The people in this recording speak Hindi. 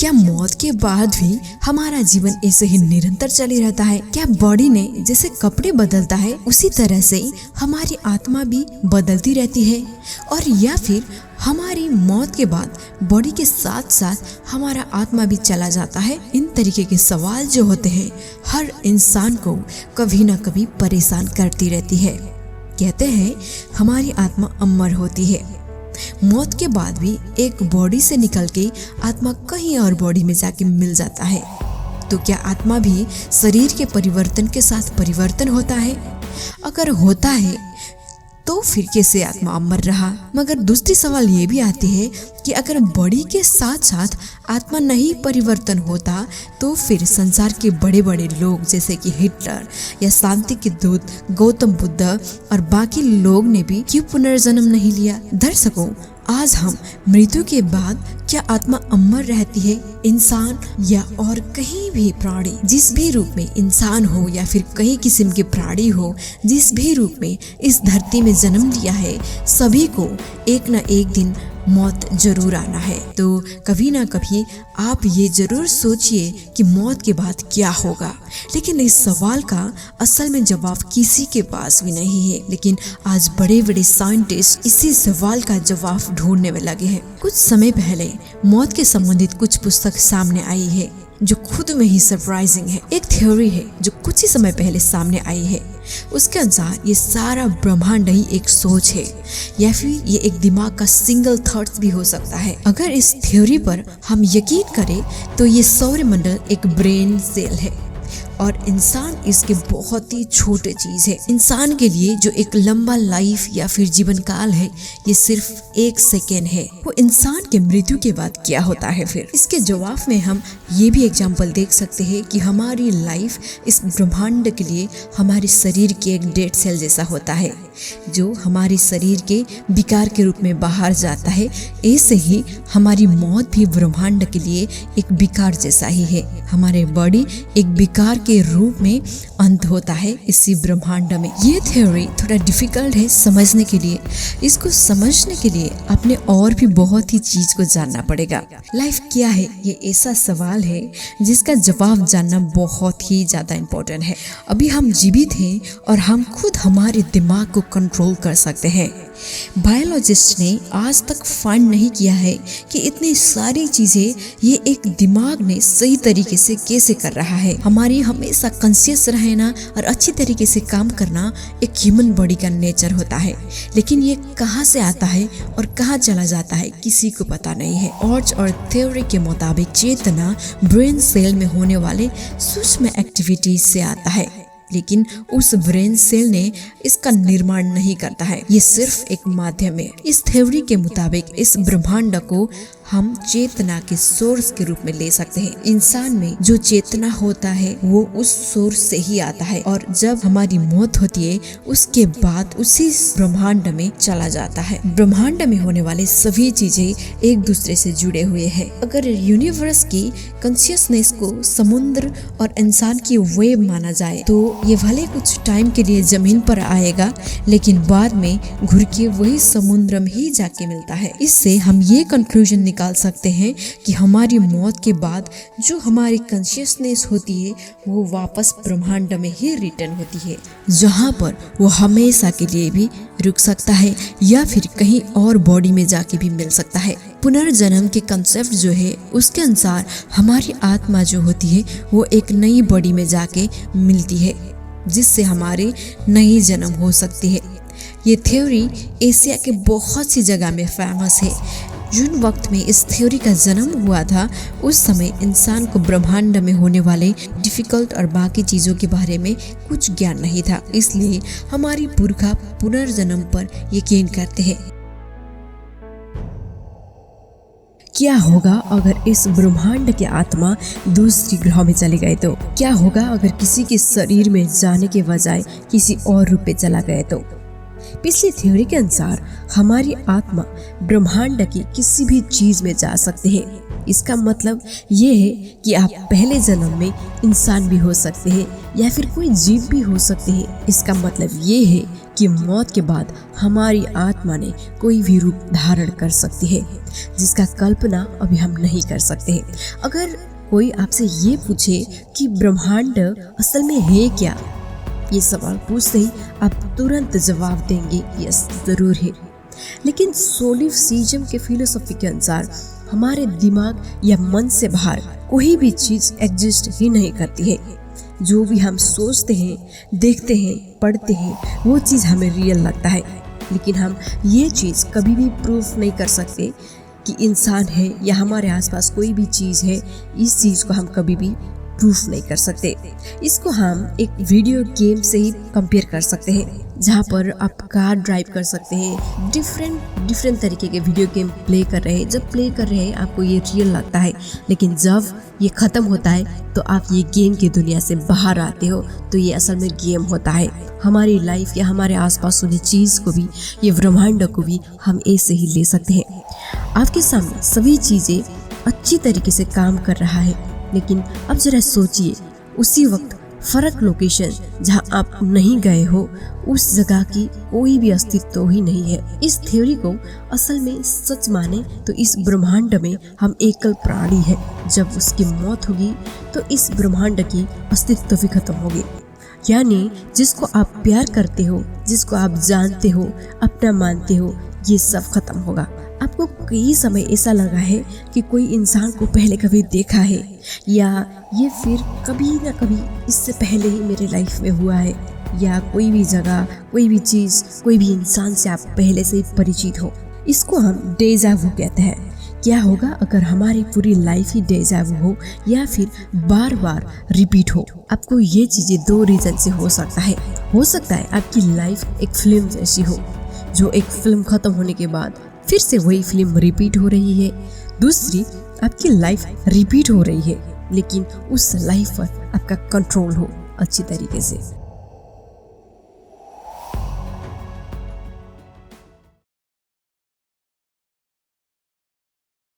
क्या मौत के बाद भी हमारा जीवन ऐसे ही निरंतर चले रहता है? क्या बॉडी ने जैसे कपड़े बदलता है उसी तरह से हमारी आत्मा भी बदलती रहती है? और या फिर हमारी मौत के बाद बॉडी के साथ साथ हमारा आत्मा भी चला जाता है? इन तरीके के सवाल जो होते हैं हर इंसान को कभी न कभी परेशान करती रहती है। कहते हैं हमारी आत्मा अमर होती है। मौत के बाद भी एक बॉडी से निकल के आत्मा कहीं और बॉडी में जाके मिल जाता है। तो क्या आत्मा भी शरीर के परिवर्तन के साथ परिवर्तन होता है? अगर होता है तो फिर कैसे आत्मा अमर रहा? मगर दूसरी सवाल ये भी आती है कि अगर बॉडी के साथ साथ आत्मा नहीं परिवर्तन होता तो फिर संसार के बड़े बड़े लोग जैसे कि हिटलर या शांति के दूत गौतम बुद्ध और बाकी लोग ने भी क्यों पुनर्जन्म नहीं लिया? दर्शकों, आज हम मृत्यु के बाद क्या आत्मा अमर रहती है? इंसान या और कहीं भी प्राणी, जिस भी रूप में इंसान हो या फिर कई किस्म के प्राणी हो, जिस भी रूप में इस धरती में जन्म लिया है, सभी को एक न एक दिन मौत जरूर आना है। तो कभी ना कभी आप ये जरूर सोचिए कि मौत के बाद क्या होगा। लेकिन इस सवाल का असल में जवाब किसी के पास भी नहीं है। लेकिन आज बड़े बड़े साइंटिस्ट इसी सवाल का जवाब ढूंढने में लगे हैं। कुछ समय पहले मौत के संबंधित कुछ पुस्तक सामने आई है जो खुद में ही सरप्राइजिंग है। एक थ्योरी है जो कुछ ही समय पहले सामने आई है। उसके अनुसार ये सारा ब्रह्मांड ही एक सोच है या फिर ये एक दिमाग का सिंगल थॉट्स भी हो सकता है। अगर इस थ्योरी पर हम यकीन करें तो ये सौरमंडल एक ब्रेन सेल है और इंसान इसके बहुत ही छोटे चीज है। इंसान के लिए जो एक लंबा लाइफ या फिर जीवन काल है ये सिर्फ 1 सेकेंड है। वो इंसान के मृत्यु के बाद क्या होता है फिर? इसके जवाब में हम ये भी एग्जाम्पल देख सकते हैं कि हमारी लाइफ इस ब्रह्मांड के लिए हमारे शरीर के एक डेड सेल जैसा होता है जो हमारे शरीर के विकार के रूप में बाहर जाता है। ऐसे ही हमारी मौत भी ब्रह्मांड के लिए एक विकार जैसा ही है। हमारे बॉडी एक विकार के रूप में अंत होता है इसी ब्रह्मांड में। ये थ्योरी थोड़ा डिफिकल्ट है समझने के लिए। इसको समझने के लिए आपने और भी बहुत ही चीज को जानना पड़ेगा। लाइफ क्या है ये ऐसा सवाल है जिसका जवाब जानना बहुत ही ज्यादा इम्पोर्टेंट है। अभी हम जीवित हैं और हम खुद हमारे दिमाग को कंट्रोल कर सकते हैं। बायोलॉजिस्ट ने आज तक फाइंड नहीं किया है कि इतनी सारी चीजें ये एक दिमाग ने सही तरीके से कैसे कर रहा है। हमारी हमेशा कॉन्शियस रहना और अच्छी तरीके से काम करना एक ह्यूमन बॉडी का नेचर होता है। लेकिन ये कहाँ से आता है और कहाँ चला जाता है किसी को पता नहीं है। और थ्योरी के मुताबिक चेतना ब्रेन सेल में होने वाले सूक्ष्म एक्टिविटीज से आता है। लेकिन उस ब्रेन सेल ने इसका निर्माण नहीं करता है। ये सिर्फ एक माध्यम है। इस थ्योरी के मुताबिक इस ब्रह्मांड को हम चेतना के सोर्स के रूप में ले सकते हैं। इंसान में जो चेतना होता है वो उस सोर्स से ही आता है और जब हमारी मौत होती है उसके बाद उसी ब्रह्मांड में चला जाता है। ब्रह्मांड में होने वाले सभी चीजें एक दूसरे से जुड़े हुए हैं। अगर यूनिवर्स की कॉन्शियसनेस को समुद्र और इंसान की वेव माना जाए तो ये भले कुछ टाइम के लिए जमीन पर आएगा लेकिन बाद में घुर के वही समुद्र में ही जाके मिलता है। इससे हम ये कंक्लूजन निकाल सकते हैं कि हमारी मौत के बाद जो हमारी कॉन्शियसनेस होती है वो वापस ब्रह्मांड में ही रिटर्न होती है, जहाँ पर वो हमेशा के लिए भी रुक सकता है या फिर कहीं और बॉडी में जाके भी मिल सकता है। पुनर्जन्म के कंसेप्ट जो है उसके अनुसार हमारी आत्मा जो होती है वो एक नई बॉडी में जाके मिलती है जिससे हमारी नई जन्म हो सकती है। ये थ्योरी एशिया के बहुत सी जगह में फेमस है। जिन वक्त में इस थ्योरी का जन्म हुआ था उस समय इंसान को ब्रह्मांड में होने वाले डिफिकल्ट और बाकी चीजों के बारे में कुछ ज्ञान नहीं था। इसलिए हमारी पुरखा पुनर्जन्म पर यकीन करते हैं। क्या होगा अगर इस ब्रह्मांड की आत्मा दूसरी ग्रह में चले गए तो? क्या होगा अगर किसी के शरीर में जाने के बजाय किसी और रूप में चला गया तो? पिछली थ्योरी के अनुसार हमारी आत्मा ब्रह्मांड की किसी भी चीज में जा सकते हैं। इसका मतलब ये है कि आप पहले जन्म में इंसान भी हो सकते हैं या फिर कोई जीव भी हो सकते हैं। इसका मतलब ये है कि मौत के बाद हमारी आत्मा ने कोई भी रूप धारण कर सकती है जिसका कल्पना अभी हम नहीं कर सकते हैं। अगर कोई आपसे ये पूछे कि ब्रह्मांड असल में है क्या, ये सवाल पूछते ही आप तुरंत जवाब देंगे यस, जरूर है। लेकिन सोलिफिसिज्म के फिलोसफी के अनुसार हमारे दिमाग या मन से बाहर कोई भी चीज एग्जिस्ट ही नहीं करती है। जो भी हम सोचते हैं, देखते हैं, पढ़ते हैं, वो चीज़ हमें रियल लगता है, लेकिन हम ये चीज़ कभी भी प्रूफ नहीं कर सकते कि इंसान है या हमारे आसपास कोई भी चीज़ है। इस चीज़ को हम कभी भी प्रूफ नहीं कर सकते। इसको हम एक वीडियो गेम से ही कंपेयर कर सकते हैं, जहाँ पर आप कार ड्राइव कर सकते हैं, डिफरेंट तरीके के वीडियो गेम प्ले कर रहे हैं। जब प्ले कर रहे हैं आपको ये रियल लगता है, लेकिन जब ये ख़त्म होता है तो आप ये गेम की दुनिया से बाहर आते हो तो ये असल में गेम होता है। हमारी लाइफ या हमारे आसपास वाली चीज़ को भी, ये ब्रह्मांड को भी हम ऐसे ही ले सकते हैं। आपके सामने सभी चीज़ें अच्छी तरीके से काम कर रहा है, लेकिन अब जरा सोचिए उसी वक्त फर्क लोकेशन जहां आप नहीं गए हो, उस जगह की कोई भी अस्तित्व ही नहीं है। इस थ्योरी को असल में सच माने तो इस ब्रह्मांड में हम एकल प्राणी है। जब उसकी मौत होगी तो इस ब्रह्मांड की अस्तित्व भी खत्म होगी। यानी जिसको आप प्यार करते हो, जिसको आप जानते हो, अपना मानते हो, ये सब खत्म होगा। आपको कई समय ऐसा लगा है कि कोई इंसान को पहले कभी देखा है, या ये फिर कभी ना कभी इससे पहले ही मेरे लाइफ में हुआ है, या कोई भी जगह, कोई भी चीज़, कोई भी इंसान से आप पहले से ही परिचित हो। इसको हम डेजा वू कहते हैं। क्या होगा अगर हमारी पूरी लाइफ ही डेजा वू हो या फिर बार बार रिपीट हो? आपको ये चीज़ें दो रीज़न से हो सकता है। हो सकता है आपकी लाइफ एक फिल्म जैसी हो, जो एक फिल्म खत्म होने के बाद फिर से वही फिल्म रिपीट हो रही है। दूसरी, आपकी लाइफ रिपीट हो रही है, लेकिन उस लाइफ पर आपका कंट्रोल हो अच्छी तरीके से।